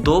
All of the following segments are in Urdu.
2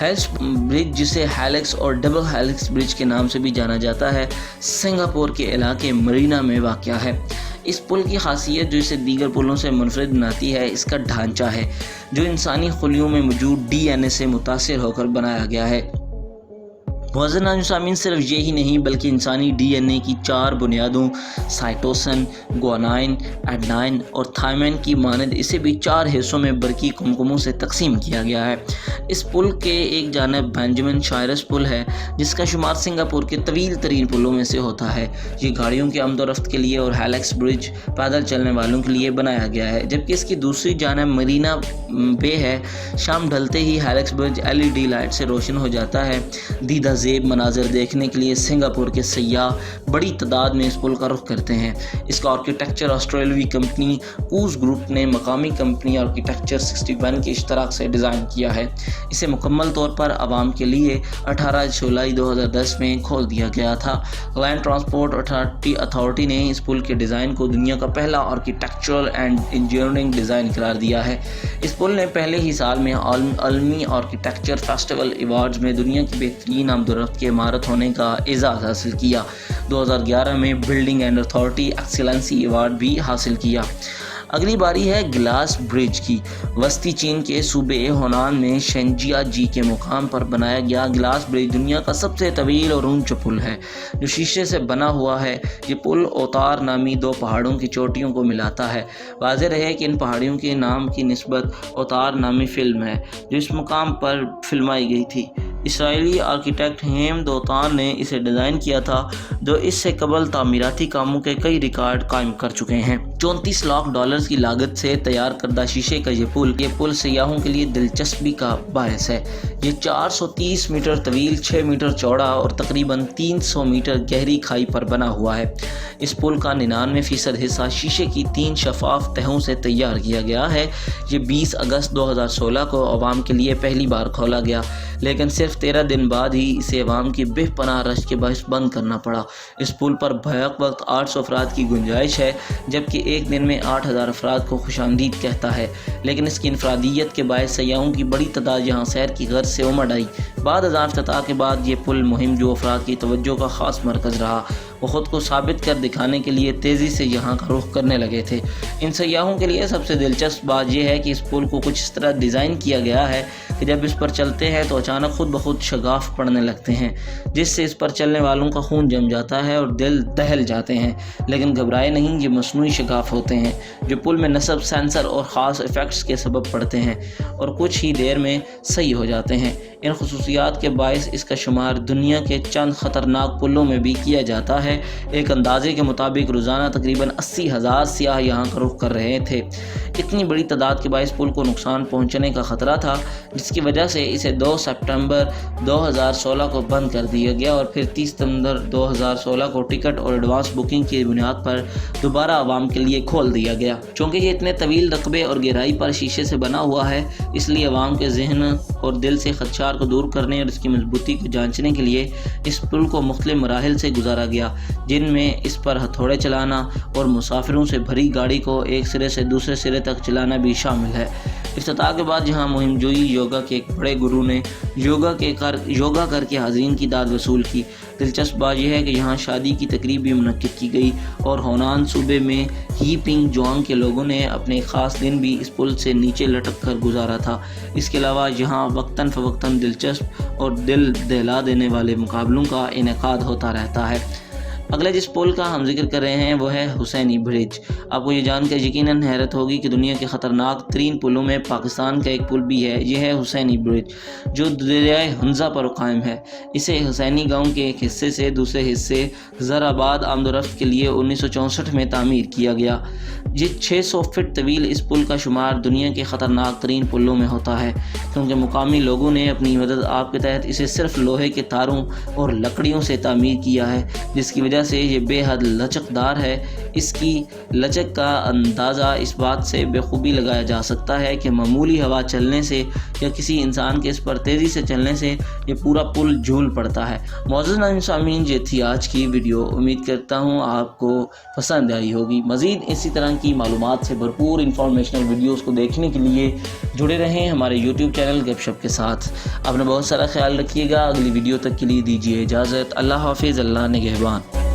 ہیلس برج، جسے ہیلکس اور ڈبل ہیلکس برج کے نام سے بھی جانا جاتا ہے، سنگاپور کے علاقے مرینا میں واقع ہے۔ اس پل کی خاصیت جو اسے دیگر پلوں سے منفرد بناتی ہے اس کا ڈھانچہ ہے، جو انسانی خلیوں میں موجود ڈی این اے سے متاثر ہو کر بنایا گیا ہے۔ معزز ناظرین سامعین، صرف یہی نہیں بلکہ انسانی ڈی این اے کی 4 بنیادوں سائٹوسن، گوانائن، ایڈنائن اور تھائمین کی مانند اسے بھی 4 حصوں میں برقی کمکموں سے تقسیم کیا گیا ہے۔ اس پل کے ایک جانب بینجامن شائرس پل ہے، جس کا شمار سنگاپور کے طویل ترین پلوں میں سے ہوتا ہے۔ یہ گاڑیوں کی آمد و رفت کے لیے اور ہیلکس برج پیدل چلنے والوں کے لیے بنایا گیا ہے، جبکہ اس کی دوسری جانب مرینا بے ہے۔ شام ڈھلتے ہی ہیلکس برج LED لائٹ سے روشن ہو جاتا ہے۔ دیدہ زیب مناظر دیکھنے کے لیے سنگاپور کے سیاح بڑی تعداد میں اس پل کا رخ کرتے ہیں۔ اس کا آرکیٹیکچر آسٹریلوی کمپنی کوز گروپ نے مقامی کمپنی آرکیٹیکچر 61 کے اشتراک سے ڈیزائن کیا ہے۔ اسے مکمل طور پر عوام کے لیے 18 جولائی 2010 میں کھول دیا گیا تھا۔ لینڈ ٹرانسپورٹ اتھارٹی نے اس پل کے ڈیزائن کو دنیا کا پہلا آرکیٹیکچرل اینڈ انجینئرنگ ڈیزائن قرار دیا ہے۔ اس پل نے پہلے ہی سال میں عالمی آرکیٹیکچر فیسٹیول ایوارڈز میں دنیا کی بہترین آمد و رفت کی عمارت ہونے کا اعزاز حاصل کیا۔ 2011 میں building and authority Excellency award بھی حاصل کیا۔ اگلی باری ہے گلاس برج کی۔ وسطی چین کے صوبے ہونان میں شینجیا جی کے مقام پر بنایا گیا گلاس برج دنیا کا سب سے طویل اور اونچا پل ہے، جو شیشے سے بنا ہوا ہے۔ یہ پل اوتار نامی 2 پہاڑوں کی چوٹیوں کو ملاتا ہے۔ واضح رہے کہ ان پہاڑیوں کے نام کی نسبت اوتار نامی فلم ہے، جو اس مقام پر فلمائی گئی تھی۔ اسرائیلی آرکیٹیکٹ ہیم دوتان نے اسے ڈیزائن کیا تھا، جو اس سے قبل تعمیراتی کاموں کے کئی ریکارڈ قائم کر چکے ہیں۔ $34 لاکھ کی لاگت سے تیار کردہ شیشے کا یہ پل سیاحوں کے لیے دلچسپی کا باعث ہے۔ یہ 430 میٹر طویل، 6 میٹر چوڑا اور تقریباً 300 میٹر گہری کھائی پر بنا ہوا ہے۔ اس پل کا 99% حصہ شیشے کی 3 شفاف تہوں سے تیار کیا گیا ہے۔ یہ 20 اگست 2016 کو عوام کے لیے پہلی بار کھولا گیا، لیکن صرف 13 دن بعد ہی اسے عوام کی بے پناہ رش کے باعث بند کرنا پڑا۔ اس پل پر بیک وقت 800 افراد کی گنجائش ہے، جبکہ ایک دن میں 8000 افراد کو خوش آمدید کہتا ہے، لیکن اس کی انفرادیت کے باعث سیاحوں کی بڑی تعداد یہاں سیر کی غرض سے امڑ آئی۔ بعد ازاں افتتاح کے بعد یہ پل مہم جو افراد کی توجہ کا خاص مرکز رہا، وہ خود کو ثابت کر دکھانے کے لیے تیزی سے یہاں کا رخ کرنے لگے تھے۔ ان سیاحوں کے لیے سب سے دلچسپ بات یہ ہے کہ اس پل کو کچھ اس طرح ڈیزائن کیا گیا ہے کہ جب اس پر چلتے ہیں تو اچانک خود بخود شگاف پڑنے لگتے ہیں، جس سے اس پر چلنے والوں کا خون جم جاتا ہے اور دل دہل جاتے ہیں۔ لیکن گھبرائے نہیں، یہ مصنوعی شگاف ہوتے ہیں جو پل میں نصب سینسر اور خاص ایفیکٹس کے سبب پڑتے ہیں اور کچھ ہی دیر میں صحیح ہو جاتے ہیں۔ ان خصوصیات کے باعث اس کا شمار دنیا کے چند خطرناک پلوں میں بھی کیا جاتا ہے۔ ایک اندازے کے مطابق روزانہ تقریباً 80,000 سیاح یہاں کا رخ کر رہے تھے۔ اتنی بڑی تعداد کے باعث پل کو نقصان پہنچنے کا خطرہ تھا، جس کی وجہ سے اسے 2 سپتمبر 2016 کو بند کر دیا گیا اور پھر 30 ستمبر 2016 کو ٹکٹ اور ایڈوانس بکنگ کی بنیاد پر دوبارہ عوام کے لیے کھول دیا گیا۔ چونکہ یہ اتنے طویل رقبے اور گہرائی پر شیشے سے بنا ہوا ہے، اس لیے عوام کے ذہن اور دل سے خدشات کو دور کرنے اور اس کی مضبوطی کو جانچنے کے لیے اس پل کو مختلف مراحل سے گزارا گیا، جن میں اس پر ہتھوڑے چلانا اور مسافروں سے بھری گاڑی کو ایک سرے سے دوسرے سرے تک چلانا بھی شامل ہے۔ افتتاح کے بعد یہاں مہم جوئی یوگا کے ایک بڑے گرو نے یوگا کر کے حاضرین کی داد وصول کی۔ دلچسپ بات یہ ہے کہ یہاں شادی کی تقریب بھی منعقد کی گئی اور ہونان صوبے میں ہی پنگ جوانگ کے لوگوں نے اپنے خاص دن بھی اس پل سے نیچے لٹک کر گزارا تھا۔ اس کے علاوہ یہاں وقتاً فوقتاً دلچسپ اور دل دہلا دینے والے مقابلوں کا انعقاد ہوتا رہتا ہے۔ اگلا جس پل کا ہم ذکر کر رہے ہیں وہ ہے حسینی برج۔ آپ کو یہ جان کر یقیناً حیرت ہوگی کہ دنیا کے خطرناک ترین پلوں میں پاکستان کا ایک پل بھی ہے۔ یہ ہے حسینی برج، جو دریائے ہنزہ پر قائم ہے۔ اسے حسینی گاؤں کے ایک حصے سے دوسرے حصے زر آباد آمد و رفت کے لیے 1964 میں تعمیر کیا گیا۔ یہ 600 فٹ طویل اس پل کا شمار دنیا کے خطرناک ترین پلوں میں ہوتا ہے، کیونکہ مقامی لوگوں نے اپنی مدد آپ کے تحت اسے صرف لوہے کے تاروں اور لکڑیوں سے تعمیر کیا ہے، جس کی وجہ وجہ سے یہ بے حد لچکدار ہے۔ اس کی لچک کا اندازہ اس بات سے بخوبی لگایا جا سکتا ہے کہ معمولی ہوا چلنے سے یا کسی انسان کے اس پر تیزی سے چلنے سے یہ پورا پل جھول پڑتا ہے۔ معزز ناظرین سامعین، یہ تھی آج کی ویڈیو۔ امید کرتا ہوں آپ کو پسند آئی ہوگی۔ مزید اسی طرح کی معلومات سے بھرپور انفارمیشنل ویڈیوز کو دیکھنے کے لیے جڑے رہیں ہمارے یوٹیوب چینل گپ شپ کے ساتھ۔ اپنا بہت سارا خیال رکھیے گا۔ اگلی ویڈیو تک کے لیے دیجیے اجازت۔ اللہ حافظ، اللہ نگہبان۔